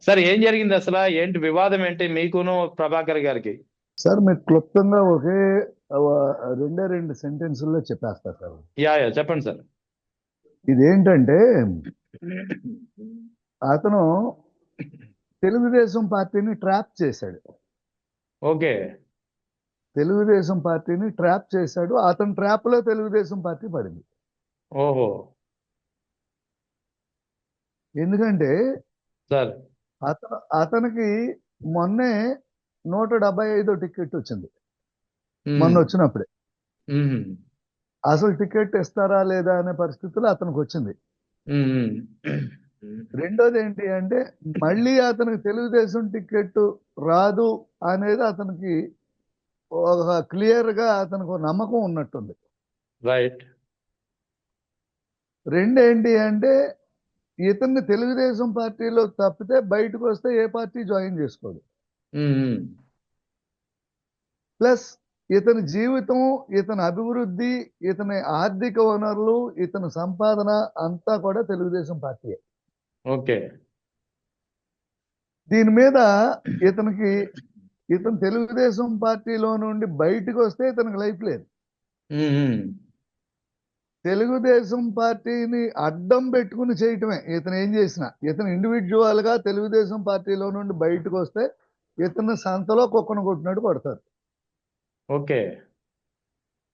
Sir ఏం జరిగింది అసలు? ఏంటి వివాదం ఏంటి మీకును ప్రభాకర్ గారికి? సార్ మీకు క్లుప్తంగా ఒకే రెండే రెండు సెంటెన్సుల్లో చెప్పేస్తా సార్. యా యా చెప్పండి సార్. ఇదేంటంటే అతను తెలుగుదేశం పార్టీని ట్రాప్ చేశాడు. ఓకే. తెలుగుదేశం పార్టీని ట్రాప్ చేశాడు. అతని ట్రాప్ లో తెలుగుదేశం పార్టీ పడింది. ఓహో. ఎందుకంటే సార్. అతనికి మొన్నే 175 టికెట్ వచ్చింది. మొన్న మ్మ్. వచ్చినప్పుడే మ్మ్. అసలు టికెట్ ఇస్తారా లేదా అనే పరిస్థితుల్లో అతనికి వచ్చింది. మ్మ్. రెండోది ఏంటి అంటే మళ్ళీ అతనికి తెలుగుదేశం టికెట్ రాదు అనేది అతనికి ఒక క్లియర్ గా అతనికి ఒక నమ్మకం ఉన్నట్టుంది. రైట్. రెండేంటి అంటే ఇతన్ని తెలుగుదేశం పార్టీలో తప్పితే బయటకు వస్తే ఏ పార్టీ జాయిన్ చేసుకోడు. మ్మ్. ప్లస్ ఇతని జీవితం, ఇతని అభివృద్ధి, ఇతని ఆర్థిక వనరులు, ఇతని సంపాదన అంతా కూడా తెలుగుదేశం పార్టీయే. ఓకే. దీని మీద ఇతనికి ఇతను తెలుగుదేశం పార్టీలో నుండి బయటకు వస్తే ఇతనికి లైఫ్ లేదు. మ్మ్. తెలుగుదేశం పార్టీని అడ్డం పెట్టుకుని చేయటమే ఇతను ఏం చేసినా. ఇతను ఇండివిజువల్ గా తెలుగుదేశం పార్టీలో నుండి బయటకు వస్తే ఇతను సంతలో కుక్కను కొట్టినట్టు కొడతారు. ఓకే.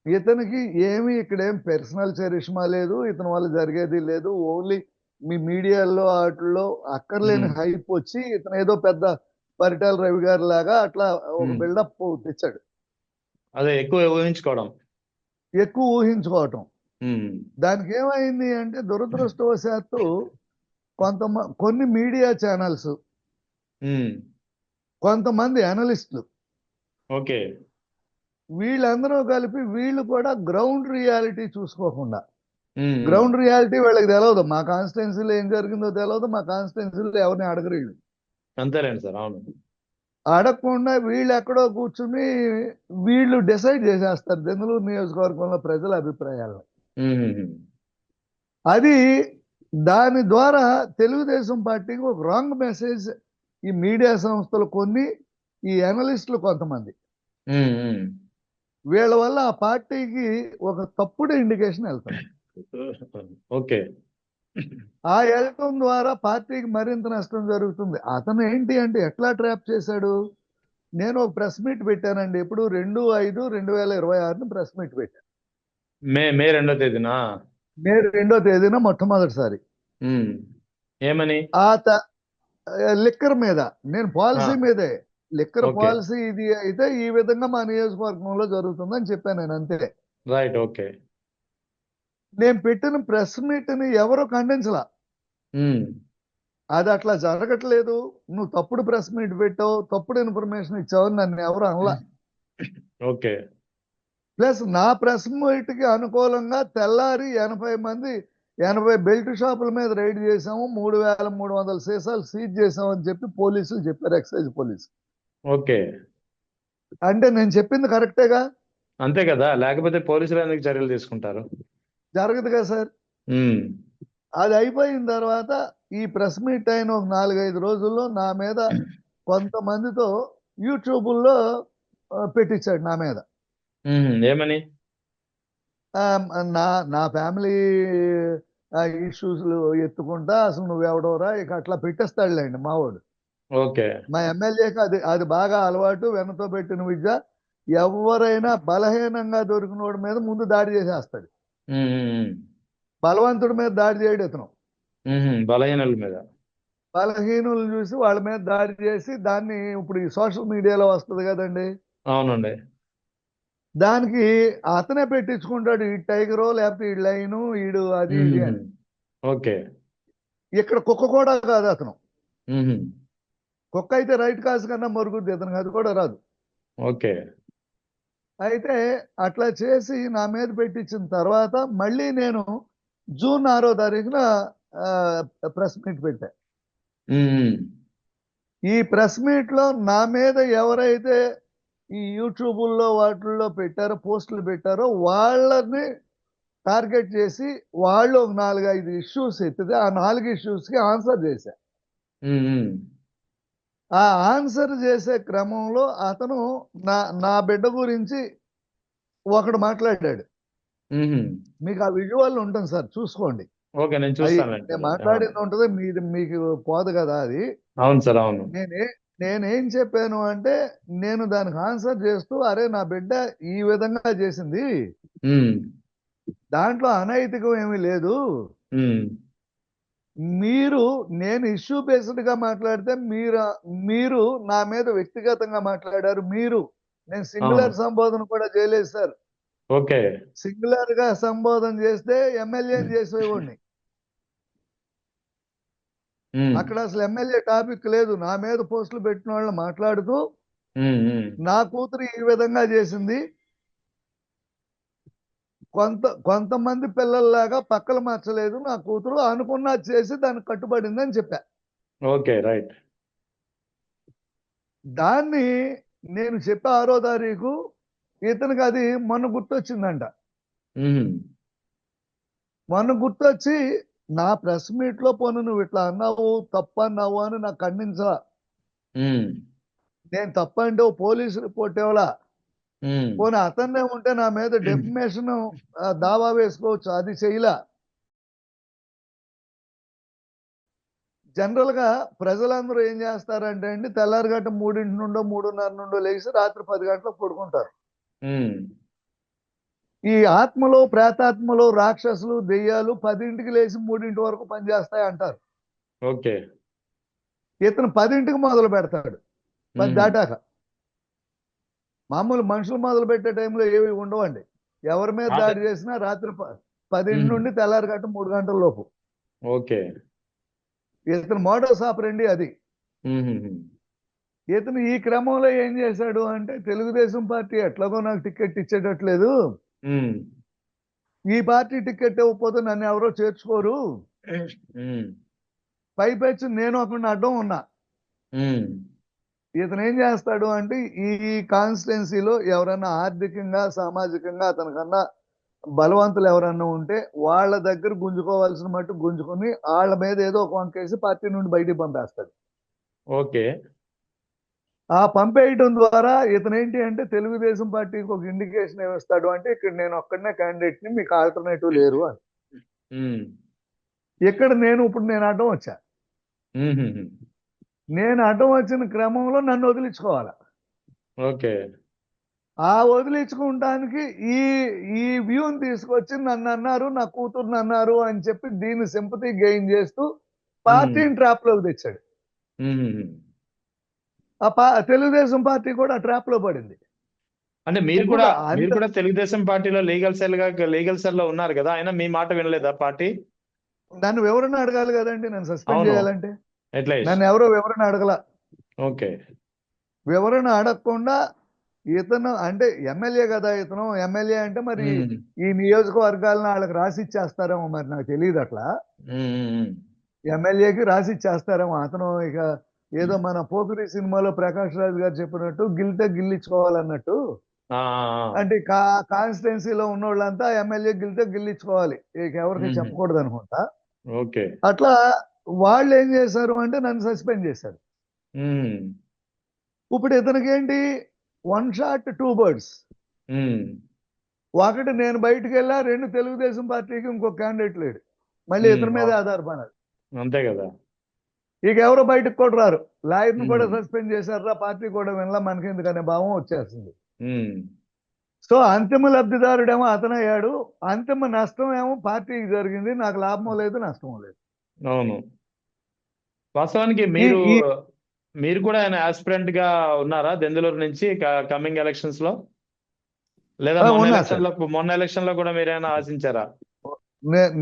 ఇతనికి ఏమి ఇక్కడేం పర్సనల్ చరిష్మా లేదు, ఇతని వల్ల జరిగేది లేదు. ఓన్లీ మీ మీడియాలో వాటిల్లో అక్కర్లేని మ్మ్. హైప్ వచ్చి ఇతను ఏదో పెద్ద పరిటాల రవి గారి లాగా అట్లా ఒక మ్మ్. బిల్డప్ తెచ్చాడు. అదే ఎక్కువ ఊహించుకోవడం. ఎక్కువ ఊహించుకోవటం. మ్మ్. దానికి ఏమైంది అంటే దురదృష్టవశాత్తు కొన్ని మీడియా ఛానల్స్, మ్మ్. కొంతమంది అనలిస్టులు, ఓకే. వీళ్ళందరూ కలిపి వీళ్ళు కూడా గ్రౌండ్ రియాలిటీ చూసుకోకుండా, మ్మ్. గ్రౌండ్ రియాలిటీ వీళ్ళకి తెలియదు. మా కాన్స్టిట్యున్సీలో ఏం జరిగిందో తెలియదు, మా కాన్స్టిట్యున్సీలో ఎవరిని అడగరు వీళ్ళు. అంతేలేండి సార్. అవును. అడగకుండా వీళ్ళు ఎక్కడో కూర్చుని వీళ్ళు డిసైడ్ చేసేస్తారు దెందులూరు నియోజకవర్గంలో ప్రజల అభిప్రాయాలు. మ్మ్. అది దాని ద్వారా తెలుగుదేశం పార్టీకి ఒక రాంగ్ మెసేజ్ ఈ మీడియా సంస్థలు కొన్ని, ఈ అనలిస్టులు కొంతమంది, మ్మ్. వీళ్ళ వల్ల ఆ పార్టీకి ఒక తప్పుడు ఇండికేషన్ వెళ్తుంది. ఓకే. ఆ వెళ్ళటం ద్వారా పార్టీకి మరింత నష్టం జరుగుతుంది. అతను ఏంటి అంటే ఎట్లా ట్రాప్ చేశాడు? నేను ఒక ప్రెస్ మీట్ పెట్టానండి. ఎప్పుడు 2/5/2026 ప్రెస్ మీట్ పెట్టాను. మే 2వ తేదీనా? మే 2వ తేదీన మొట్టమొదటిసారి. మ్మ్. ఏమని? ఆ లిక్కర్ మీద, నేను ఆ, పాలసీ మీదే, లిక్కర్ ఓకే. పాలసీ ఇది అయితే ఈ విధంగా మా నియోజకవర్గంలో జరుగుతుందని చెప్పాను నేను, అంతే. రైట్. ఓకే. నేను పెట్టిన ప్రెస్ మీట్ ని ఎవరు ఖండించలా. మ్మ్. అది అట్లా జరగట్లేదు, నువ్వు తప్పుడు ప్రెస్ మీట్ పెట్టావు, తప్పుడు ఇన్ఫర్మేషన్ ఇచ్చావు నన్ను ఎవరు అనలా. ఓకే. ప్లస్ నా ప్రెస్ మీట్ కి అనుకూలంగా తెల్లారి 80 బెల్ట్ షాపుల మీద రైడ్ చేసాము, 3,300 సీసాలు సీజ్ చేసామని చెప్పి పోలీసులు చెప్పారు, ఎక్సైజ్ పోలీసు. ఓకే. అంటే నేను చెప్పింది కరెక్టేగా? అంతే కదా, లేకపోతే పోలీసులు ఎందుకు చర్యలు తీసుకుంటారు? జరగదు కదా సార్. మ్మ్. అది అయిపోయిన తర్వాత ఈ ప్రెస్ మీట్ అయిన ఒక 4-5 రోజుల్లో నా మీద కొంతమందితో యూట్యూబుల్లో పెట్టించాడు నా మీద. మ్మ్. ఏమని? ఆ, నా నా ఫ్యామిలీ ఇష్యూస్ ఎత్తుకుంటా అసలు నువ్వెవడోరా ఇక అట్లా పెట్టేస్తాడులేండి మావాడు. ఓకే. మా ఎమ్మెల్యేకి అది అది బాగా అలవాటు, వెనతో పెట్టిన విద్య. ఎవరైనా బలహీనంగా దొరికినోడి మీద ముందు దాడి చేసేస్తాడు. మ్మ్. బలవంతుడి మీద దాడి చేయడు ఇతను. బలహీనల మీద. బలహీనులను చూసి వాళ్ళ మీద దాడి చేసి దాన్ని ఇప్పుడు ఈ సోషల్ మీడియాలో వస్తుంది కదండి, అవునండి. దానికి అతనే పెట్టించుకుంటాడు ఈ టైగరో లేకపోతే ఈ లైను ఈడు అది ఇది మ్మ్. అని. ఓకే. ఇక్కడ కుక్క కూడా కాదు అతను. మ్మ్. కుక్క అయితే రైట్ కాసు కన్నా మరుగుద్ది, అతనికి అది కూడా రాదు. ఓకే. అయితే అట్లా చేసి నా మీద పెట్టించిన తర్వాత మళ్ళీ నేను జూన్ 6వ తారీఖున ప్రెస్ మీట్ పెట్టా. మ్మ్. ఈ ప్రెస్ మీట్ లో నా మీద ఎవరైతే ఈ యూట్యూబుల్లో వాటిల్లో పెట్టారో, పోస్టులు పెట్టారో వాళ్ళని టార్గెట్ చేసి వాళ్ళు ఒక 4-5 ఇష్యూస్ ఎత్తితే ఆ 4 ఇష్యూస్ కి ఆన్సర్ చేశా. మ్మ్. ఆ ఆన్సర్ చేసే క్రమంలో అతను నా నా బిడ్డ గురించి ఒకడు మాట్లాడాడు. మ్మ్. మీకు ఆ విజువల్ ఉంటుంది సార్, చూసుకోండి. ఓకే, నేను అవి చూస్తానులేండి నేను సార్. మాట్లాడింది ఉంటుంది, మీది మీకు పోదు కదా అది. అవును సార్, అవును. నేనే నేనేం చెప్పాను అంటే, నేను దానికి ఆన్సర్ చేస్తూ, అరే నా బిడ్డ ఈ విధంగా చేసింది, మ్మ్. దాంట్లో అనైతికం ఏమీ లేదు. మ్మ్. మీరు నేను ఇష్యూ బేస్డ్ గా మాట్లాడితే మీరు నా మీద వ్యక్తిగతంగా మాట్లాడారు. నేను అవును. సింగులర్ సంబోధన కూడా చేయలేదు సార్. ఓకే. సింగులర్ గా సంబోధన చేస్తే ఎమ్మెల్యేని చేసేవాడిని. మ్మ్. అక్కడ అసలు ఎమ్మెల్యే టాపిక్ లేదు. నా మీద పోస్టులు పెట్టిన వాళ్ళు మాట్లాడుతూ, మ్మ్. మ్మ్. నా కూతురు ఈ విధంగా చేసింది, కొంతమంది పిల్లల్లాగా పక్కలు మార్చలేదు నా కూతురు, అనుకున్నది చేసి దానికి కట్టుబడిందని చెప్పా. Okay, right. దాన్ని నేను చెప్పే 6వ తారీఖు ఇతనికి అది మొన్న గుర్తొచ్చిందంట. మ్మ్. మొన్న గుర్తొచ్చి నా ప్రెస్ మీట్ లో, పోను నువ్వు ఇట్లా అన్నావు, తప్పన్నావు అని నాకు ఖండించలా. మ్మ్. నేను తప్పంటే ఓ పోలీసు రిపోర్ట్ ఇవ్వలా. మ్మ్. పోనీ అతన్నే ఉంటే నా మీద డెఫమేషన్ దావా వేసుకోవచ్చు, అది చేయలా. జనరల్ గా ప్రజలందరూ ఏం చేస్తారంటే అండి, తెల్లారిగట్ట 3 నుండో 3:30 నుండో లేచి రాత్రి 10 గంటలకు పడుకుంటారు. మ్మ్. ఈ ఆత్మలు, ప్రేతాత్మలు, రాక్షసులు, దెయ్యాలు 10ంటికి లేచి 3 వరకు పనిచేస్తాయి అంటారు. ఓకే. ఇతను 10ంటికి మొదలు పెడతాడు, 10 మ్మ్. దాటాక. మామూలు మనుషులు మొదలు పెట్టే టైంలో ఏవి ఉండవండి. ఎవరి మీద అదే. దాడి చేసినా రాత్రి 10 మ్మ్. నుండి తెల్లారిగట్ట 3 గంటల లోపు. ఓకే. ఇతను మోడస్ ఆపరండి అది. మ్మ్. ఇతను ఈ క్రమంలో ఏం చేశాడు అంటే, తెలుగుదేశం పార్టీ ఎట్లాగో నాకు టికెట్ ఇచ్చేటట్లేదు, మ్మ్. ఈ పార్టీ టికెట్ ఇవ్వకపోతే నన్ను ఎవరో చేర్చుకోరు, మ్మ్. పైపెచ్చు నేను ఒకరిని అడ్డం ఉన్నా. మ్మ్. ఇతను ఏం చేస్తాడు అంటే, ఈ కాన్స్టిట్యున్సీలో ఎవరన్నా ఆర్థికంగా, సామాజికంగా అతనికన్నా బలవంతులు ఎవరన్నా ఉంటే వాళ్ళ దగ్గర గుంజుకోవాల్సిన మట్టు గుంజుకొని వాళ్ళ మీద ఏదో ఒక వంకేసి పార్టీ నుండి బయటికి పంపేస్తాడు. ఓకే. ఆ పంపేయటం ద్వారా ఇతను ఏంటి అంటే, తెలుగుదేశం పార్టీకి ఒక ఇండికేషన్ ఏమిస్తాడు అంటే, ఇక్కడ నేను ఒక్కడనే క్యాండిడేట్ ని, మీకు ఆల్టర్నేటివ్ లేరు అని. మ్మ్. ఇక్కడ ఇప్పుడు నేను అడ్డం వచ్చా. మ్మ్. నేను అడ్డం వచ్చిన క్రమంలో నన్ను వదిలించుకోవాలి. ఓకే. ఆ వదిలించుకోవటానికి ఈ ఈ వ్యూని తీసుకొచ్చి నన్ను అన్నారు, నా కూతుర్ని అన్నారు అని చెప్పి దీన్ని సింపతి గెయిన్ చేస్తూ పార్టీని ట్రాప్ లోకి తెచ్చాడు. మ్మ్. తెలుగుదేశం పార్టీ కూడా ట్రాప్ లో పడింది. అంటే మీరు ఇప్పుడు కూడా తెలుగుదేశం పార్టీలో లీగల్ సెల్ లో ఉన్నారు కదా, అయినా మీ మాట వినలేదా పార్టీ? నన్ను వివరణ అడగాలి కదండి, నన్ను సస్పెండ్ అవును. చేయాలంటే. ఎట్లా? నన్ను ఎవరో వివరణ అడగల. ఓకే. వివరణ అడగకుండా ఇతను అంటే ఎమ్మెల్యే కదా, ఇతను ఎమ్మెల్యే అంటే మరి మ్మ్. ఈ నియోజకవర్గాలను వాళ్ళకి రాసి ఇచ్చేస్తారేమో, మరి నాకు తెలియదు అట్లా. మ్మ్. ఎమ్మెల్యేకి రాసి ఇచ్చేస్తారేమో. అతను ఇక ఏదో మన పోకిరి సినిమాలో ప్రకాష్ రాజ్ గారు చెప్పినట్టు గిల్తే గిల్లించుకోవాలన్నట్టు, ఆ. అంటే కాన్స్టిట్యున్సీలో ఉన్న వాళ్ళంతా ఎమ్మెల్యే గిల్తే గిల్లించుకోవాలి, ఇక ఎవరికి మ్మ్. చెప్పకూడదు అనుకుంటా. ఓకే. అట్లా వాళ్ళు ఏం చేశారు అంటే నన్ను సస్పెండ్ చేశారు. మ్మ్. ఇప్పుడు ఇతనికి ఏంటి, 1 షాట్ 2 బర్డ్స్. మ్మ్. ఒకటి నేను బయటికి వెళ్ళా, 2 తెలుగుదేశం పార్టీకి ఇంకో క్యాండిడేట్ లేడు, మళ్ళీ ఇతని మీద ఆధారపడాలి. అంతే కదా. ఇక ఎవరు బయటకు కూడా రారు. లాయర్ని కూడా మ్మ్. సస్పెండ్ చేశారా, పార్టీ కూడా వినలా, మనకెందుకనే భావం వచ్చేస్తుంది. మ్మ్. సో అంతిమ లబ్ధిదారుడేమో అతనయ్యాడు, అంతిమ నష్టం ఏమో పార్టీకి జరిగింది, నాకు లాభం లేదు, నష్టం లేదు. అవును. వాస్తవానికి ఈ ఈ మీరు కూడా ఆయన ఆస్పిరెంట్ గా ఉన్నారా దెందులూరు నుంచి కమింగ్ ఎలక్షన్స్ లో? లేదా ఉన్నా సార్. మొన్న ఎలక్షన్ లో కూడా మీరేమైనా ఆశించారా?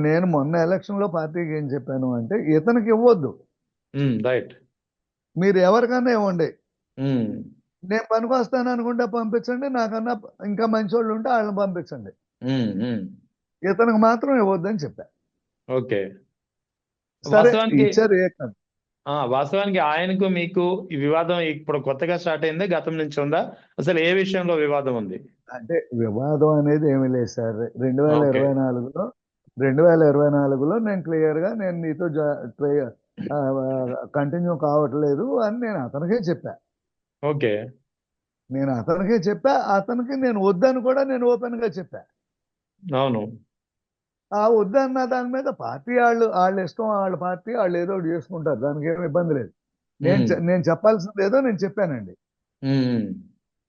నేను మొన్న ఎలక్షన్ లో పార్టీకి ఏం చెప్పాను అంటే, ఇతనికి ఇవ్వద్దు, రైట్. మీరు ఎవరికన్నా ఇవ్వండి, నేను పనికొస్తాను అనుకుంటే పంపించండి, నాకన్నా ఇంకా మంచి వాళ్ళు ఉంటే వాళ్ళని పంపించండి, ఇతనికి మాత్రం ఇవ్వద్దని చెప్పా. ఓకే. సరే ఇచ్చారు. వాస్తవానికి ఆయనకు మీకు ఈ వివాదం ఇప్పుడు కొత్తగా స్టార్ట్ అయింది, గతం నుంచి ఉందా? అసలు ఏ విషయంలో వివాదం ఉంది? అంటే వివాదం అనేది ఏమీ లేదు సార్. 2024లో నేను క్లియర్ గా నేను నీతో కంటిన్యూ కావట్లేదు అని నేను అతనికే చెప్పా. ఓకే. అతనికి నేను వద్దని కూడా నేను ఓపెన్ గా చెప్పా. అవును. ఆ వద్దన్న దాని మీద పార్టీ వాళ్ళ ఇష్టం, వాళ్ళ పార్టీ వాళ్ళు ఏదో ఒకటి చేసుకుంటారు, దానికి ఏమి ఇబ్బంది లేదు. ఉమ్, నేను చెప్పాల్సింది ఏదో నేను చెప్పానండి. ఉమ్,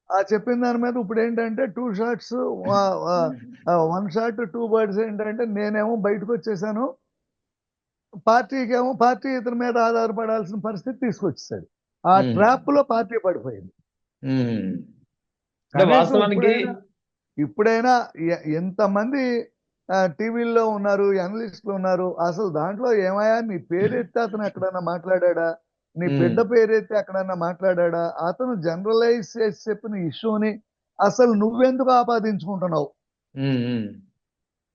ఆ చెప్పిన దాని మీద ఇప్పుడు ఏంటంటే 2 షాట్స్, 1 షాట్ 2 బర్డ్స్. ఏంటంటే నేనేమో బయటకు వచ్చేసాను, పార్టీ ఇతని మీద ఆధారపడాల్సిన పరిస్థితి తీసుకొచ్చేసాడు. ఆ ఉమ్, ట్రాప్ లో పార్టీ పడిపోయింది. ఉమ్. అంటే కనీసం వాస్తవానికి ఇప్పుడైనా ఎంతమంది టీవీల్లో ఉన్నారు, అనలిస్టులు ఉన్నారు, అసలు దాంట్లో ఏమయ్యా నీ పేరెత్తి అతను ఎక్కడన్నా మాట్లాడా, నీ ఉమ్, బిడ్డ పేరెత్తి ఎక్కడన్నా మాట్లాడా, అతను జనరలైజ్ చేసి చెప్పిన ఇష్యూని అసలు నువ్వెందుకు ఆపాదించుకుంటున్నావు? ఉమ్, ఉమ్,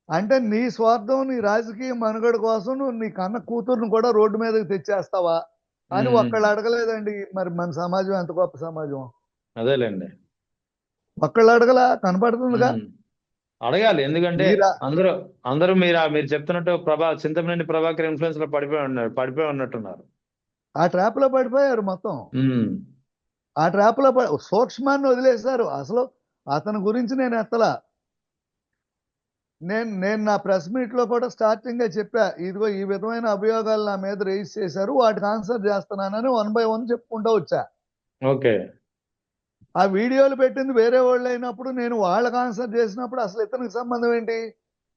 అంటే నీ స్వార్థం, నీ రాజకీయ మనుగడ కోసం నువ్వు నీ కన్న కూతురుని కూడా రోడ్డు మీదకి తెచ్చేస్తావా అని ఉమ్, ఉమ్. ఒక్కళ్ళు అడగలేదండి. మరి మన సమాజం ఎంత గొప్ప సమాజం! అదేలేండి. ఒక్కళ్ళు అడగలా, కనపడుతుందిగా. ఉమ్. అడగాలి, ఎందుకంటే మీరా అందరూ అందరూ మీరు చెప్తున్నట్టు చింతమనేని ప్రభాకర్ ఇన్ఫ్లుయెన్స్ లో పడిపోయి ఉన్నట్టున్నారు. ఆ ట్రాప్ లో పడిపోయారు మొత్తం. ఉమ్, ఆ ట్రాప్ లో సూక్ష్మాన్ని వదిలేశారు. అసలు అతని గురించి నేను ఎత్తలా. నేను నా ప్రెస్ మీట్ లో కూడా స్టార్టింగ్ గా చెప్పా, ఇదిగో ఈ విధమైన అభియోగాలు నా మీద రేజ్ చేశారు, వాటికి ఆన్సర్ చేస్తున్నానని 1 బై 1 చెప్పుకుంటూ వచ్చా. ఓకే. ఆ వీడియోలు పెట్టింది వేరే వాళ్ళు అయినప్పుడు నేను వాళ్ళకి ఆన్సర్ చేసినప్పుడు అసలు ఇతనికి సంబంధం ఏంటి?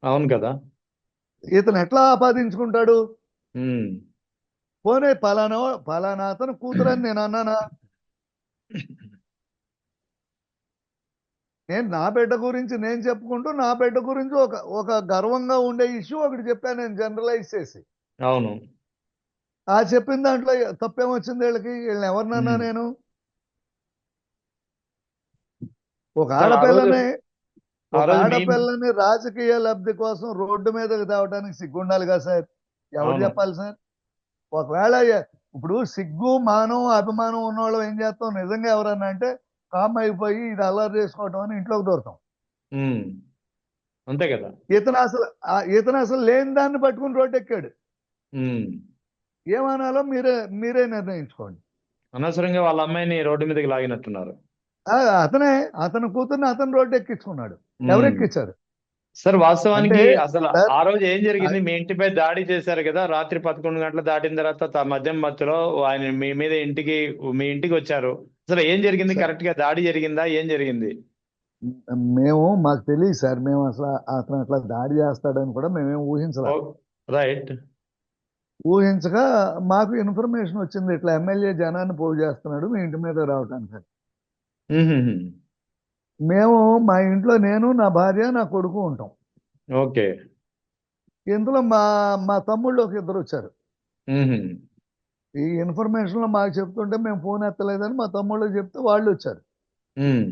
అవును కదా. ఇతను ఎట్లా ఆపాదించుకుంటాడు? ఉమ్. పోనీ పలానా అతను కూతురని నేను అన్నానా? నేను నా బిడ్డ గురించి నేను చెప్పుకుంటూ, నా బిడ్డ గురించి ఒక ఒక గర్వంగా ఉండే ఇష్యూ ఒకటి చెప్పాను నేను, జనరలైజ్ చేసి. అవును. ఆ చెప్పిన దాంట్లో తప్పేమొచ్చింది వీళ్ళని ఎవరినన్నా ఉమ్. నేను? ఒక సార్ ఆ రోజు ఆడపిల్లని ఆ ఒక రోజు మీ ఆడపిల్లని రాజకీయ లబ్ధి కోసం రోడ్డు మీదకి తేవడానికి సిగ్గుండాలి కదా సార్? ఎవరు అవును. చెప్పాలి సార్? ఒకవేళ ఇప్పుడు సిగ్గు, మానం, అభిమానం ఉన్నవాళ్ళు ఏం చేస్తాం, నిజంగా ఎవరన్నా అంటే కామ్ అయిపోయి ఇది అల్లరి చేసుకోవటం అని ఇంట్లోకి దూరతాం. ఉమ్. అంతే కదా. ఇతను అసలు లేని దాన్ని పట్టుకుని రోడ్డు ఎక్కాడు. ఉమ్. ఏమనాలో మీరే నిర్ణయించుకోండి. అనవసరంగా వాళ్ళ అమ్మాయిని రోడ్డు మీదకి లాగినట్టున్నారు. ఆ, అతని కూతుర్ని అతను రోడ్డు ఎక్కించుకున్నాడు. ఎవరు ఉమ్. ఎక్కించారు? సార్ అంటే వాస్తవానికి అసలు సార్, ఆ రోజు ఏం ఆ, జరిగింది? మీ ఇంటిపై దాడి చేశారు కదా, రాత్రి 11 గంటలు దాటిన తర్వాత మధ్యలో ఆయన మీ మీద మీ ఇంటికి వచ్చారు. అసలు ఏం జరిగింది? సార్, కరెక్ట్ గా దాడి జరిగిందా? ఏం జరిగింది? మాకు తెలియదు సార్. మేము అసలు అతను అట్లా దాడి చేస్తాడని కూడా మేమేం ఊహించలా. ఓ, రైట్. ఊహించగా మాకు ఇన్ఫర్మేషన్ వచ్చింది, ఇట్లా ఎమ్మెల్యే జనాన్ని పోగు చేస్తున్నాడు మీ ఇంటి మీద రావడానికి. ఉహుహు. మేము మా ఇంట్లో నేను, నా భార్య, నా కొడుకు ఉంటాం. ఓకే. ఇందులో మా తమ్ముళ్ళు ఒక ఇద్దరు వచ్చారు. ఉహు. ఈ ఇన్ఫర్మేషన్ లో మాకు చెప్తుంటే మేము ఫోన్ ఎత్తలేదని మా తమ్ముళ్ళు చెప్తే వాళ్ళు వచ్చారు. ఉమ్.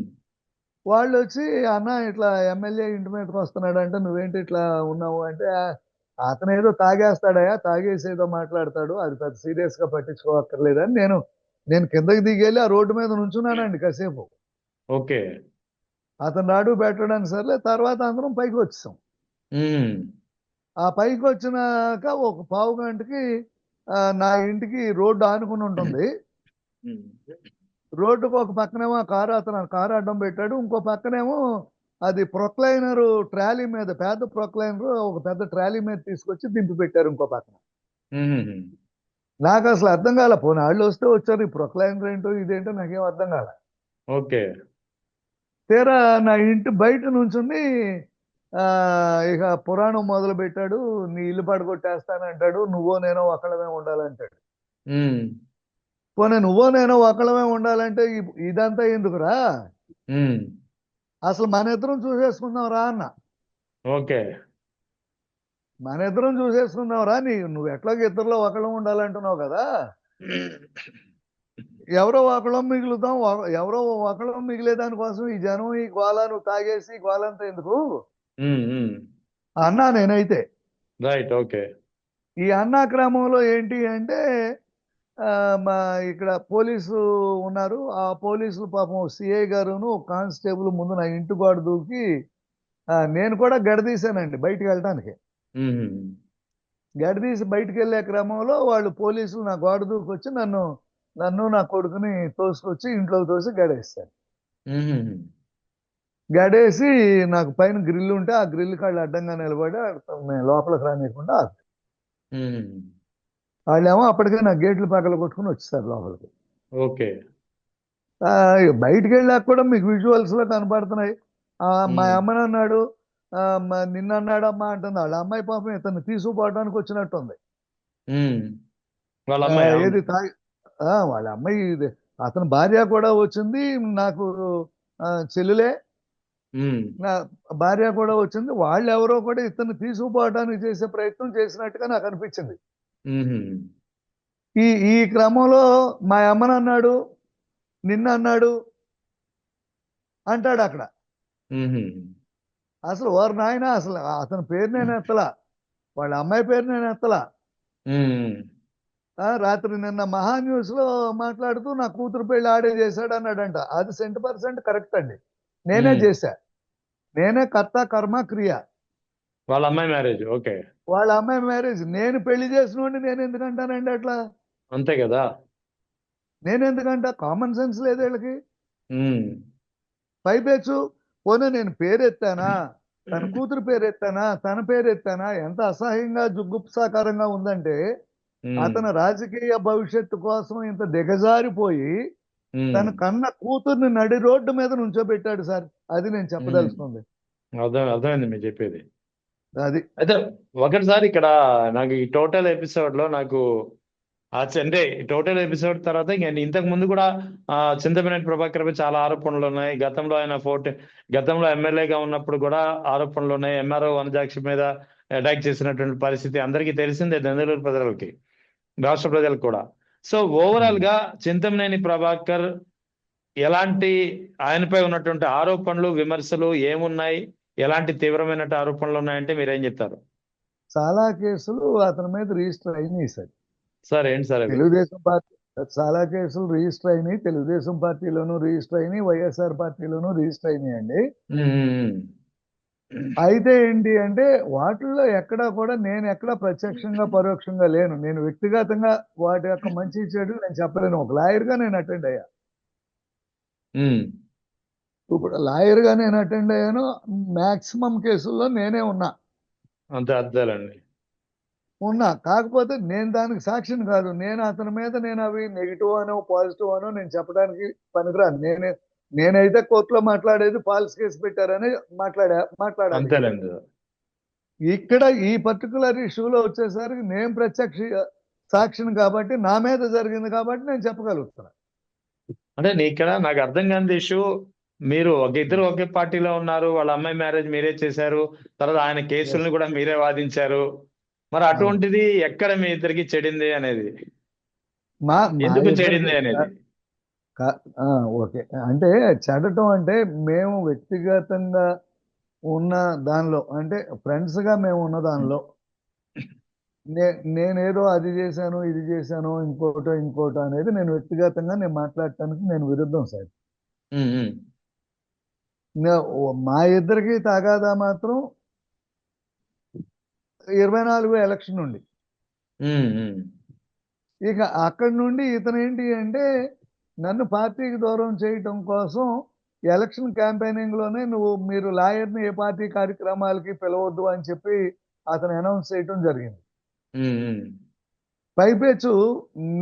వాళ్ళు వచ్చి, అన్న ఇట్లా ఎమ్మెల్యే ఇంటి మీదకి వస్తున్నాడు అంటే నువ్వేంటి ఇట్లా ఉన్నావు అంటే, అతను ఏదో తాగేస్తాడయా, తాగేసి ఏదో మాట్లాడతాడు, అది పెద్ద సీరియస్ గా పట్టించుకోక్కర్లేదని నేను కిందకి దిగెళ్ళి ఆ రోడ్డు మీద నుంచున్నానండి కాసేపు. ఓకే. అతను రాడు పెట్టడానికి సర్లే, తర్వాత అందరం పైకి వచ్చాం. ఉమ్. ఆ పైకి వచ్చినాక ఒక పావు గంటకి నా ఇంటికి రోడ్డు ఆనుకుని ఉంటుంది. ఉమ్. రోడ్డుకు ఒక పక్కనేమో అతను కారు అడ్డం పెట్టాడు, ఇంకో పక్కనేమో అది ప్రొక్లైనర్ ట్రాలీ మీద, పెద్ద ప్రొక్లైనర్ ఒక పెద్ద ట్రాలీ మీద తీసుకొచ్చి దింపి పెట్టారు ఇంకో పక్కన. ఉహుహు. నాకు అసలు అర్థం కాల, పోనీ వాళ్ళు వస్తే వచ్చారు, ఈ ప్రొక్లైనర్ ఏంటో ఇదేంటో నాకేం అర్థం కాల. ఓకే. తీరా నా ఇంటి బయట నుంచుని ఆ, ఇక పురాణం మొదలు పెట్టాడు. నీ ఇల్లు పడగొట్టేస్తానంటాడు, నువ్వో నేనో ఒకళ్ళమే ఉండాలంటాడు. ఉమ్. పోనీ నువ్వో నేనో ఒకళ్ళమే ఉండాలంటే ఇదంతా ఎందుకురా, ఉమ్. అసలు మన ఇద్దరం చూసేసుకుందాం రా అన్న. ఓకే. మన ఇద్దరం చూసేసుకుందాం రా, నువ్వు ఎట్లాగో ఇద్దరిలో ఒకళ్ళం ఉండాలంటున్నావు కదా, ఎవరో ఒకళ్ళం మిగులుతాం, ఎవరో ఒకళ్ళం మిగిలే దానికోసం ఈ జనం ఈ గోళ నువ్వు తాగేసి ఈ గోళంతా ఎందుకు ఉమ్. ఉమ్. అన్నా నేనైతే. రైట్. ఓకే. ఈ అన్నా క్రమంలో ఏంటి అంటే ఆ, మా ఇక్కడ పోలీసు ఉన్నారు. ఆ పోలీసులు పాపం సిఐ గారును కానిస్టేబుల్ ముందు నా ఇంటి గోడ దూకి, నేను కూడా గడదీశానండి బయటికి వెళ్ళడానికి. ఉహుహు. గడిదీసి బయటికి వెళ్ళే క్రమంలో వాళ్ళు పోలీసులు నా గోడ దూకొచ్చి నన్ను నా కొడుకుని తోసుకొచ్చి ఇంట్లోకి తోసి గడేస్తారు. ఉహుం. గడేసి నాకు పైన గ్రిల్ ఉంటే ఆ గ్రిల్ కాళ్ళు అడ్డంగా నిలబడి మేము లోపలికి రానియకుండా ఆపారు. ఉహుం. వాళ్ళేమో అప్పటికే నా గేట్లు పగల కొట్టుకుని వచ్చేసారు లోపలికి. ఓకే. ఇక బయటికి వెళ్ళాక కూడా మీకు విజువల్స్ లో కనపడుతున్నాయి. మా ఉమ్. అమ్మని అన్నాడు, నిన్న అన్నాడమ్మా అంటుంది. వాళ్ళ అమ్మాయి పాపం ఇతన్ని తీసుకుపోవడానికి వచ్చినట్టుంది. ఉమ్. వాళ్ళ అమ్మాయి అవును. ఏది తాగి వాళ్ళ అమ్మాయి అతని భార్య కూడా వచ్చింది. నాకు చెల్లులే, ఉమ్. నా భార్య కూడా వచ్చింది. వాళ్ళు ఎవరో కూడా ఇతన్ని తీసుకుపోవడానికి చేసే ప్రయత్నం చేసినట్టుగా నాకు అనిపించింది. ఉహుం. ఈ ఈ క్రమంలో మా అమ్మని అన్నాడు, నిన్న అన్నాడు అంటాడు అక్కడ. ఉహుం. అసలు వారు నాయన అసలు అతని పేరు నేను ఎత్తలా, వాళ్ళ అమ్మాయి పేరు నేను ఎత్తలా. ఉమ్. రాత్రి నిన్న మహా న్యూస్ లో మాట్లాడుతూ నా కూతురు పెళ్లి ఆడే చేశాడు అన్నాడంట. అది 100% కరెక్ట్ అండి. నేనే ఉమ్. చేశా, నేనే కర్త కర్మ క్రియ. వాళ్ళ అమ్మాయి మ్యారేజ్. ఓకే. వాళ్ళ అమ్మాయి మ్యారేజ్ నేను పెళ్లి చేసినోడిని నేను ఎందుకంటానండి అట్లా? అంతే కదా. నేను ఎందుకంట? కామన్ సెన్స్ లేదు వీళ్ళకి. ఉమ్. పైపెచ్చు పోనీ నేను పేరెత్తానా, తన కూతురు పేరెత్తానా, తన పేరెత్తానా? ఎంత అసహ్యంగా జుగుప్సాకరంగా ఉందంటే ఉమ్. అతను రాజకీయ భవిష్యత్తు కోసం ఇంత దిగజారిపోయి ఉమ్. తన కన్న కూతుర్ని నడి రోడ్డు మీద నుంచోబెట్టాడు సార్. అది నేను ఉమ్. చెప్పదలుచుకుంది. అర్థమైంది మీరు చెప్పేది. అది అయితే ఒకటిసారి ఇక్కడ నాకు ఈ టోటల్ ఎపిసోడ్ లో నాకు అంటే టోటల్ ఎపిసోడ్ తర్వాత ఇంక ఇంతకు ముందు కూడా చింతమనేని ప్రభాకర్ పై చాలా ఆరోపణలు ఉన్నాయి. గతంలో ఆయన గతంలో ఎమ్మెల్యేగా ఉన్నప్పుడు కూడా ఆరోపణలు ఉన్నాయి. ఎంఆర్ఓ వనజాక్షి మీద అటాక్ చేసినటువంటి పరిస్థితి అందరికీ తెలిసిందే, దెందులూరు ప్రజలకి, రాష్ట్ర ప్రజలకు కూడా. సో ఓవరాల్ గా చింతమనేని ప్రభాకర్ ఎలాంటి, ఆయనపై ఉన్నటువంటి ఆరోపణలు విమర్శలు ఏమున్నాయి, ఎలాంటి తీవ్రమైన ఆరోపణలు ఉన్నాయంటే మీరేం చెప్తారు? చాలా కేసులు అతని మీద రిజిస్టర్ అయినాయి సార్. సార్ ఏంటి సార్ అవి? తెలుగుదేశం పార్టీ చాలా కేసులు రిజిస్టర్ అయినాయి. తెలుగుదేశం పార్టీలోనూ రిజిస్టర్ అయినాయి, వైఎస్ఆర్ పార్టీలోనూ రిజిస్టర్ అయినాయండి. ఉమ్. అయితే ఏంటి అంటే వాటిల్లో ఎక్కడా కూడా నేను ఎక్కడా ప్రత్యక్షంగా పరోక్షంగా లేను. నేను వ్యక్తిగతంగా వాటి యొక్క మంచి చెడు నేను చెప్పలేను. ఒక లాయర్గా నేను అటెండ్ అయ్యా. ఉమ్. ఇప్పుడు లాయర్గా నేను అటెండ్ అయ్యాను. మాక్సిమం కేసుల్లో నేనే అంతే అర్థాలండి. కాకపోతే నేను దానికి సాక్షిని కాదు. నేను అతని మీద నేను అవి నెగిటివ్ అనో పాజిటివ్ అనో నేను చెప్పడానికి పనికిరాను. నేనైతే కోర్టులో మాట్లాడేది ఫాల్స్ కేసు పెట్టారని మాట్లాడాలి. అంతేలేండి. ఇక్కడ ఈ పర్టికులర్ ఇష్యూలో వచ్చేసరికి నేను ప్రత్యక్ష సాక్షిని కాబట్టి నా మీద జరిగింది కాబట్టి నేను చెప్పగలుగుతున్నా. అంటే ఇక్కడ నాకు అర్థం కాని ఇష్యూ, మీరు ఇద్దరు ఒకే పార్టీలో ఉన్నారు, వాళ్ళ అమ్మాయి మ్యారేజ్ మీరే చేశారు, తర్వాత ఆయన కేసుల్ని కూడా మీరే వాదించారు. మరి అటువంటిది ఎక్కడ మీ ఇద్దరికి చెడింది అనేది, మా ఎందుకు ఇద్దరికి చెడింది అనేది? ఓకే. అంటే చెడటం అంటే మేము వ్యక్తిగతంగా ఉన్న దానిలో, అంటే ఫ్రెండ్స్ గా మేము ఉన్న దానిలో నేనేదో అది చేశాను ఇది చేశాను ఇంకోటో అనేది నేను వ్యక్తిగతంగా నేను మాట్లాడటానికి నేను విరుద్ధం సార్. ఉమ్. ఉమ్. మా ఇద్దరికి తగాదా మాత్రం 24 ఎలక్షన్ నుండి. ఉమ్. ఉమ్. ఇక అక్కడి నుండి ఇతను ఏంటి అంటే నన్ను పార్టీకి దూరం చేయటం కోసం ఎలక్షన్ క్యాంపెయినింగ్ లోనే మీరు లాయర్ని ఏ పార్టీ కార్యక్రమాలకి పిలవద్దు అని చెప్పి అతను అనౌన్స్ చేయటం జరిగింది. ఉమ్. ఉమ్. పైపెచ్చు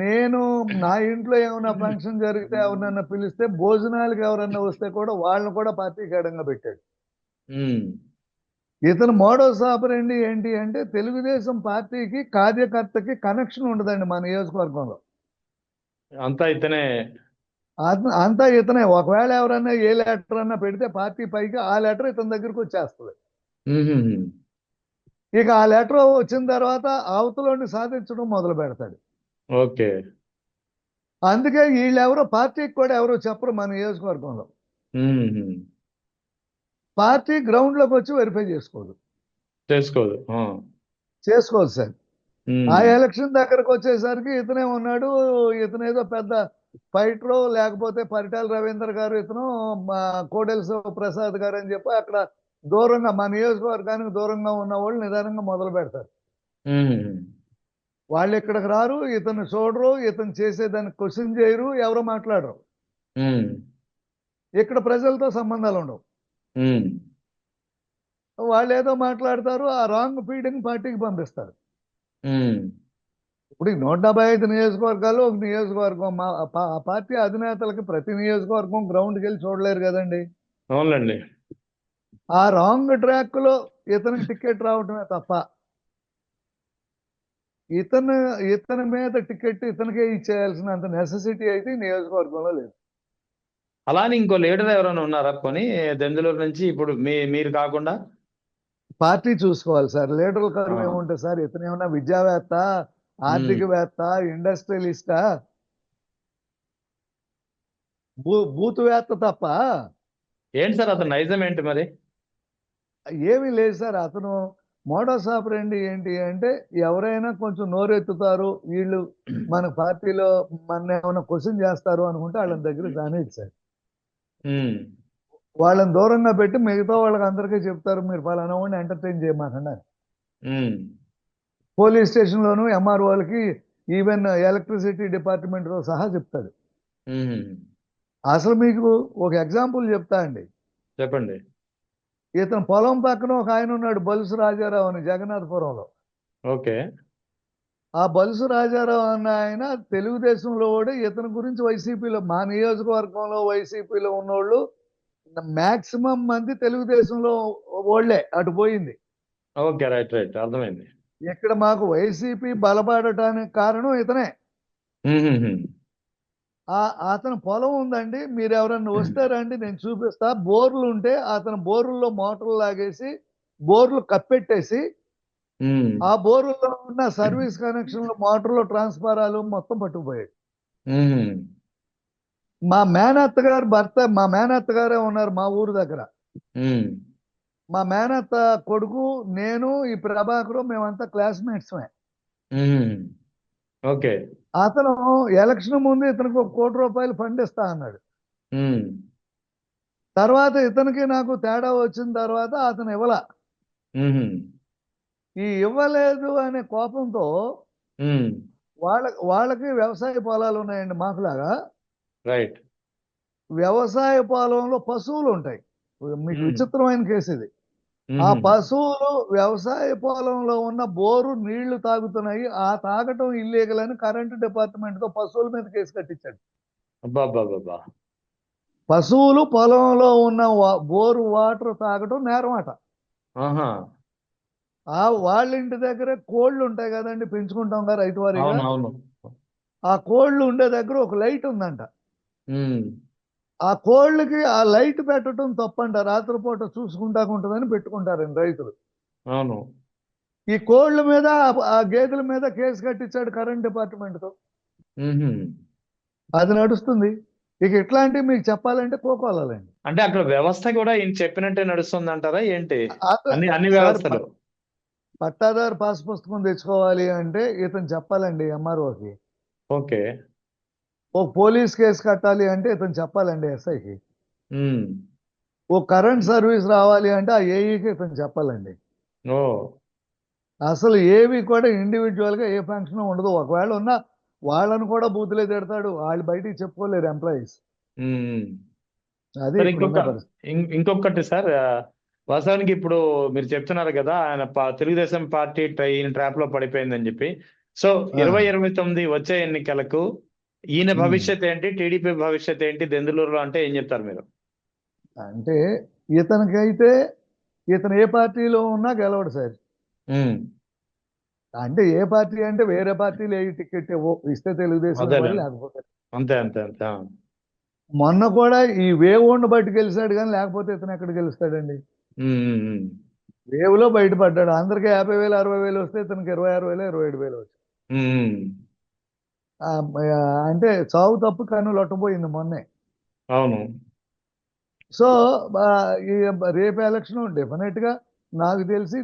నేను నా ఇంట్లో ఏమైనా ఫంక్షన్ జరిగితే ఎవరినన్నా పిలిస్తే భోజనాలకు ఎవరన్నా వస్తే కూడా వాళ్ళని కూడా పార్టీకి అడంగా పెట్టాడు. ఉమ్. ఇతను మోడోస్ ఆపరేండి ఏంటి అంటే తెలుగుదేశం పార్టీకి కార్యకర్తకి కనెక్షన్ ఉండదండి మా నియోజకవర్గంలో. అంతా ఇతనే. అంతా ఇతనే. ఒకవేళ ఎవరన్నా ఏ లెటర్ అన్నా పెడితే పార్టీ పైకి ఆ లెటర్ ఇతని దగ్గరికి వచ్చేస్తుంది. ఉమ్. ఇక ఆ లెటర్ వచ్చిన తర్వాత అవతలని సాధించడం మొదలు పెడతాడు. ఓకే. అందుకే వీళ్ళెవరో పార్టీకి కూడా ఎవరో చెప్పరు మన నియోజకవర్గంలో. ఉమ్. పార్టీ గ్రౌండ్ లోకి వచ్చి వెరిఫై చేసుకోదు సార్. ఆ ఎలక్షన్ దగ్గరకు వచ్చేసరికి ఇతనే ఉన్నాడు. ఇతనేదో పెద్ద ఫైటరు, లేకపోతే పరిటాల రవీంద్ర గారు, ఇతను కోడెల శివప్రసాద్ గారు అని చెప్పి అక్కడ దూరంగా మా నియోజకవర్గానికి దూరంగా ఉన్న వాళ్ళు నిదానంగా మొదలు పెడతారు. ఉమ్, వాళ్ళు ఇక్కడికి రారు, ఇతను చూడరు, ఇతను చేసేదాన్ని క్వశ్చన్ చేయరు, ఎవరు మాట్లాడరు. ఉమ్, ఇక్కడ ప్రజలతో సంబంధాలు ఉండవు. ఉమ్, వాళ్ళు ఏదో మాట్లాడతారు, ఆ రాంగ్ ఫీడింగ్ పార్టీకి పంపిస్తారు. ఉమ్. ఇప్పుడు ఈ 175 నియోజకవర్గాలు ఒక నియోజకవర్గం, ఆ పార్టీ అధినేతలకి ప్రతి నియోజకవర్గం గ్రౌండ్కి వెళ్ళి చూడలేరు కదండి. అవునులేండి. ఆ రాంగ్ ట్రాక్ లో ఇతనికి టికెట్ రావటమే తప్ప ఇతను ఇతని మీద టికెట్ ఇతనికే ఇచ్చేయాల్సినంత నెసెసిటీ అయితే ఈ నియోజకవర్గంలో లేదు. అలానే ఇంకో లీడర్ ఎవరైనా ఉన్నారా కొని దెందులూరు నుంచి ఇప్పుడు మీరు కాకుండా? పార్టీ చూసుకోవాలి సార్. లీడర్ల ఆ, కరువు ఏముంటుంది సార్? ఇతను ఏమన్నా విద్యావేత్త, ఉమ్. ఆర్థికవేత్త, ఇండస్ట్రియలిస్టా, బూతువేత్త తప్ప ఏంటి సార్ అతను నైజం ఏంటి మరి? ఏమీ లేదు సార్. అతను మోడస్ ఆపరేండి ఏంటి అంటే, ఎవరైనా కొంచెం నోరెత్తుతారు, వీళ్ళు మన పార్టీలో మన ఏమైనా క్వశ్చన్ చేస్తారు అనుకుంటే వాళ్ళని దగ్గర రానిది సార్. ఉమ్, వాళ్ళని దూరంగా పెట్టి మిగతా వాళ్ళకి అందరికీ చెప్తారు, మీరు పలానా వాడిని ఎంటర్టైన్ చేయమాకండి అని. ఉమ్, పోలీస్ స్టేషన్లోను ఎంఆర్ఓలకి, ఈవెన్ ఎలక్ట్రిసిటీ డిపార్ట్మెంట్తో సహా చెప్తాడు. ఉమ్. అసలు మీకు ఒక ఎగ్జాంపుల్ చెప్తా అండి. చెప్పండి. ఇతను పొలం పక్కన ఒక ఆయన ఉన్నాడు, బలుసు రాజారావు అని, జగన్నాథపురంలో. ఓకే. ఆ బలుసు రాజారావు అన్న ఆయన తెలుగుదేశంలో కూడా, ఇతని గురించి వైసీపీలో, మా నియోజకవర్గంలో వైసీపీలో ఉన్నోళ్ళు మాక్సిమం మంది తెలుగుదేశంలో ఓళ్లే అటు పోయింది. ఓకే, రైట్ రైట్, అర్థమైంది. ఇక్కడ మాకు వైసీపీ బలపడటానికి కారణం ఇతనే. ఉమ్, అతను పొలం ఉందండి, మీరు ఎవరన్నా వస్తారండి, నేను చూపిస్తా. బోర్లు ఉంటే అతను బోర్లలో మోటార్లు లాగేసి బోర్లు కప్పెట్టేసి, ఉమ్, ఆ బోర్లలో ఉన్న సర్వీస్ కనెక్షన్లు, మోటార్లు, ట్రాన్స్ఫారాలు మొత్తం పట్టుకుపోయాడు. ఉమ్. మా మేనత్త గారు భర్త, మా మేనత్త గారే ఉన్నారు మా ఊరు దగ్గర. ఉమ్. మా మేనత్త కొడుకు, నేను, ఈ ప్రభాకరు, మేమంతా క్లాస్మేట్స్. ఉమ్. ఓకే. అతను ఎలక్షన్ ముందు ఇతనికి ₹1,00,00,000 ఫండ్ ఇస్తా అన్నాడు. ఉమ్. తర్వాత ఇతనికి నాకు తేడా వచ్చిన తర్వాత అతను ఇవ్వలా. ఉమ్. ఈ ఇవ్వలేదు అనే కోపంతో, ఉమ్. వాళ్ళకి వ్యవసాయ పొలాలు ఉన్నాయండి మాకులాగా. రైట్. వ్యవసాయ పొలంలో పశువులు ఉంటాయి. మీకు ఉమ్. విచిత్రమైన కేసు ఇది. ఆ ఉమ్. పశువులు వ్యవసాయ పొలంలో ఉన్న బోరు నీళ్లు తాగుతున్నాయి, ఆ తాగటం ఇల్లీగల్ అని కరెంటు డిపార్ట్మెంట్ తో పశువుల మీద కేసు కట్టించాడు. అబ్బా అబ్బా అబ్బా. పశువులు పొలంలో ఉన్న బోరు వాటర్ తాగటం నేరం అట. ఆహా. వాళ్ళ ఇంటి దగ్గర కోళ్ళు ఉంటాయి కదండి, పెంచుకుంటాం కదా రైతు వారీగా. అవును అవును. ఆ కోళ్ళు ఉండే దగ్గర ఒక లైట్ ఉందంట. ఉమ్. ఆ కోళ్ళకి ఆ లైట్ పెట్టడం తప్పంట. రాత్రిపూట చూసుకుంటా ఉంటుందని పెట్టుకుంటారండి రైతులు. అవును. ఈ కోళ్ళ మీద, ఆ గేదెల మీద కేసు కట్టించాడు కరెంట్ డిపార్ట్మెంట్ తో. ఉమ్. అది నడుస్తుంది. ఇక ఇట్లాంటివి మీకు చెప్పాలంటే కోకోలాలండి. అంటే అక్కడ వ్యవస్థ కూడా ఈయన చెప్పినట్టే నడుస్తుంది అంటారా ఏంటి? అన్ని అన్ని సార్, వ్యవస్థలు. పట్టాదారు పాస్ పుస్తకం తెచ్చుకోవాలి అంటే ఇతను చెప్పాలండి ఎంఆర్ఓకి. ఓకే. ఓ పోలీస్ కేసు కట్టాలి అంటే ఇతను చెప్పాలండి ఎస్ఐకి. ఉమ్. ఓ కరెంట్ సర్వీస్ రావాలి అంటే ఆ ఏఈకి ఇతను చెప్పాలండి. ఓ. అసలు ఏవి కూడా ఇండివిజువల్ గా ఏ ఫంక్షన్ ఉండదు. ఒకవేళ ఉన్నా వాళ్ళని కూడా బూతులే తిడతాడు. వాళ్ళు బయటికి చెప్పుకోలేరు ఎంప్లాయీస్. ఉమ్. అది సార్ ఇప్పుడున్న పరిస్థితి. ఇంకొకటి సార్, వాస్తవానికి ఇప్పుడు మీరు చెప్తున్నారు కదా ఆయన తెలుగుదేశం పార్టీ ఈయన ట్రాప్ లో పడిపోయిందని చెప్పి. సో ఆ, 2029 వచ్చే ఎన్నికలకు ఈయన ఉమ్. భవిష్యత్ ఏంటి, టీడీపీ భవిష్యత్ ఏంటి దెందులూరులో అంటే ఏం చెప్తారు మీరు? అంటే ఇతనికైతే, ఇతను ఏ పార్టీలో ఉన్నా గెలవడు సార్. ఉమ్. అంటే ఏ పార్టీ అంటే వేరే పార్టీలు ఏ టికెట్ ఇస్తే తెలుగుదేశం అదేలే. ఇవ్వాలి, లేకపోతే. అంతే అంతే అంతే. మొన్న కూడా ఈ వేవ్ని బట్టి గెలిచాడు కానీ, లేకపోతే ఇతను ఎక్కడ గెలుస్తాడండి? ఉమ్. ఉమ్. ఉమ్. వేవ్లో బయటపడ్డాడు. అందరికి 50,000 60,000 వస్తే ఇతనికి 26,000 27,000 వచ్చాయి. ఉమ్. ఆ, అంటే చావు తప్పు కన్ను లొట్టపోయింది మొన్నే. అవును. సో ఈ రేపు ఎలక్షన్ డెఫినెట్ గా నాకు తెలిసి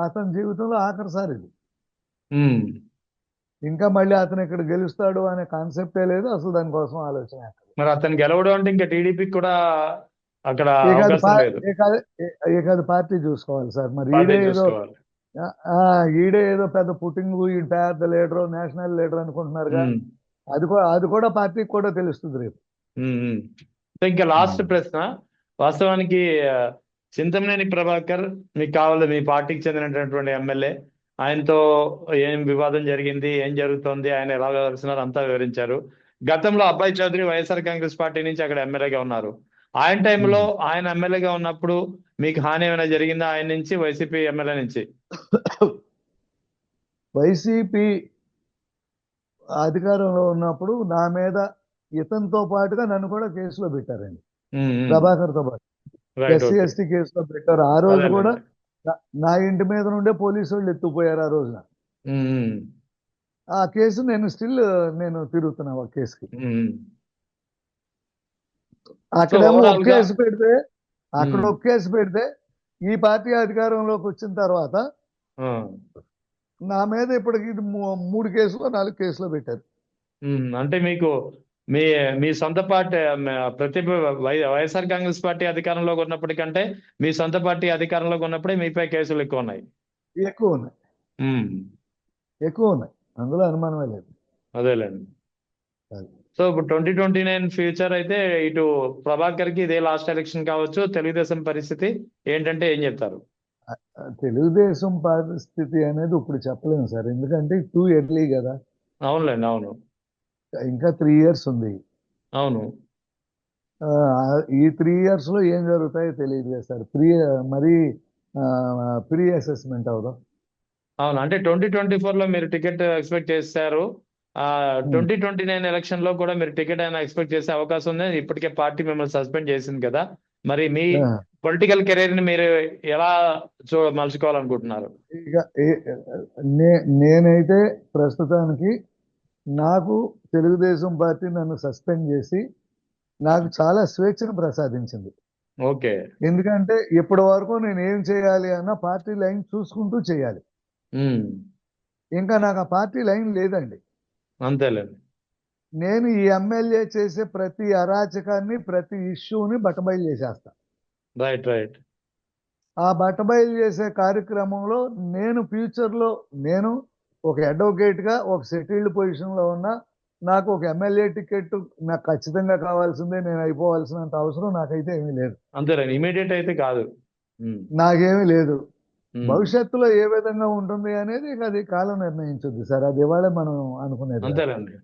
అతని జీవితంలో ఆఖరిసారి ఇది. ఉమ్. ఇంకా మళ్ళీ అతను ఇక్కడ గెలుస్తాడు అనే కాన్సెప్టే లేదు అసలు, దానికోసం ఆలోచన ఎక్కదు. మరి అతను గెలవడం అంటే ఇంకా టీడీపీకి కూడా అక్కడ ఇక అది అవకాశం లేదు. ఇక అది పార్టీ చూసుకోవాలి సార్. మరి పార్టీ ఈడే ఏదో చూసుకోవాలి. ఆ, ఆ, ఈడే ఏదో పెద్ద పుట్టింగ్ ఈ పెద్ద లీడర్ నేషనల్ లీడర్ అనుకుంటున్నారుగా. ఉమ్, అది కూడా పార్టీకి కూడా తెలుస్తుంది రేపు. ఉమ్, ఉమ్. సో ఇంకా లాస్ట్ ఉమ్. ప్రశ్న. వాస్తవానికి ఆ, చింతమనేని ప్రభాకర్ మీకు కావాలి, మీ పార్టీకి చెందినటువంటి ఎమ్మెల్యే. ఆయనతో ఏం వివాదం జరిగింది, ఏం జరుగుతోంది, ఆయన ఎలా వ్యవహరిస్తున్నారు అంతా వివరించారు. గతంలో అబ్బాయి చౌదరి వైఎస్ఆర్ కాంగ్రెస్ పార్టీ నుంచి అక్కడ ఎమ్మెల్యేగా ఉన్నారు. ఆయన టైంలో ఉమ్. ఆయన ఎమ్మెల్యేగా ఉన్నప్పుడు మీకు హాని ఏమైనా జరిగిందా ఆయన నుంచి, వైసీపీ ఎమ్మెల్యే నుంచి? వైసీపీ అధికారంలో ఉన్నప్పుడు నా మీద ఇతనితో పాటుగా నన్ను కూడా కేసులో పెట్టారండి. ప్రభాకర్తో పాటు రైట్, ఎస్సీ ఓకే. ఎస్టీ కేసులో పెట్టారు. ఆ రోజు కూడా అదేలేండి. నా ఇంటి మీద నుండే పోలీసు వాళ్ళు ఎత్తుకుపోయారు ఆ రోజున. ఉమ్, ఉమ్, ఆ కేసు నేను తిరుగుతున్నా ఆ కేసుకి. ఉమ్. సో అక్కడేమో ఒక ఓవరాల్ గా కేసు పెడితే అక్కడ ఉమ్, ఒక కేసు పెడితే ఈ పార్టీ అధికారంలోకి వచ్చిన తర్వాత ఆ, నా మీద ఇప్పటికి ఇది 3 కేసులు 4 కేసులు పెట్టారు. అంటే మీకు మీ మీ సొంత పార్టీ ప్రతి వైఎస్ఆర్ కాంగ్రెస్ పార్టీ అధికారంలోకి ఉన్నప్పటికంటే మీ సొంత పార్టీ అధికారంలోకి ఉన్నప్పుడే మీపై కేసులు ఎక్కువ ఉన్నాయి. ఎక్కువ ఉన్నాయి, ఉమ్, ఎక్కువ ఉన్నాయి, అందులో అనుమానమే లేదు. అదేలేండి. అది. సో ఇప్పుడు 2029 ఫ్యూచర్ అయితే ఇటు ప్రభాకర్ కి ఇదే లాస్ట్ ఎలక్షన్ కావచ్చు. తెలుగుదేశం పరిస్థితి ఏంటంటే ఏం చెప్తారు? తెలుగుదేశం పరిస్థితి అనేది ఇప్పుడు చెప్పలేము సార్, ఎందుకంటే టూ ఎర్లీ కదా. అవునులేండి, అవును, ఇంకా 3 years ఉంది. అవును, ఆ, ఈ 3 years లో ఏం జరుగుతాయో తెలియదు కదా సార్. మరి ప్రీ అసెస్మెంట్ అవుదాం. అవును. అంటే 2024 లో మీరు టికెట్ ఎక్స్పెక్ట్ చేశారు. ఆ 2029 ఎలక్షన్ లో కూడా మీరు టికెట్ అయినా ఎక్స్పెక్ట్ చేసే అవకాశం ఉంది. ఇప్పటికే పార్టీ మిమ్మల్ని సస్పెండ్ చేసింది కదా. మరి మీ పొలిటికల్ కెరీర్ ని మీరు ఎలా మలుచుకోవాలనుకుంటున్నారు? ఇక నేనైతే ప్రస్తుతానికి నాకు తెలుగుదేశం పార్టీ నన్ను సస్పెండ్ చేసి నాకు చాలా స్వేచ్ఛను ప్రసాదించింది. ఓకే. ఎందుకంటే ఇప్పటి వరకు నేను ఏం చేయాలి అన్న పార్టీ లైన్ చూసుకుంటూ చేయాలి. ఉమ్, ఇంకా నాకు ఆ పార్టీ లైన్ లేదండి. అంతేలేండి. నేను ఈ ఎమ్మెల్యే చేసే ప్రతి అరాచకాన్ని ప్రతి ఇష్యూని బట్టబయలు చేసేస్తా. Right, right. ఆ బట్టబయలు చేసే కార్యక్రమంలో నేను ఫ్యూచర్లో నేను ఒక అడ్వకేట్గా ఒక సెటిల్డ్ పొజిషన్లో ఉన్నా నాకు ఒక ఎమ్మెల్యే టికెట్ నాకు ఖచ్చితంగా కావాల్సిందే, నేను అయిపోవాల్సినంత అవసరం నాకైతే ఏమీ లేదు. అంతేలేండి, ఇమీడియట్ అయితే కాదు. ఉమ్, నాకేమీ లేదు. ఉమ్, భవిష్యత్తులో ఏ విధంగా ఉంటుంది అనేది ఇక అది కాలం నిర్ణయించుద్ది సార్. అది ఇవాళే మనం అనుకునేది కాదు. అంతేలేండి.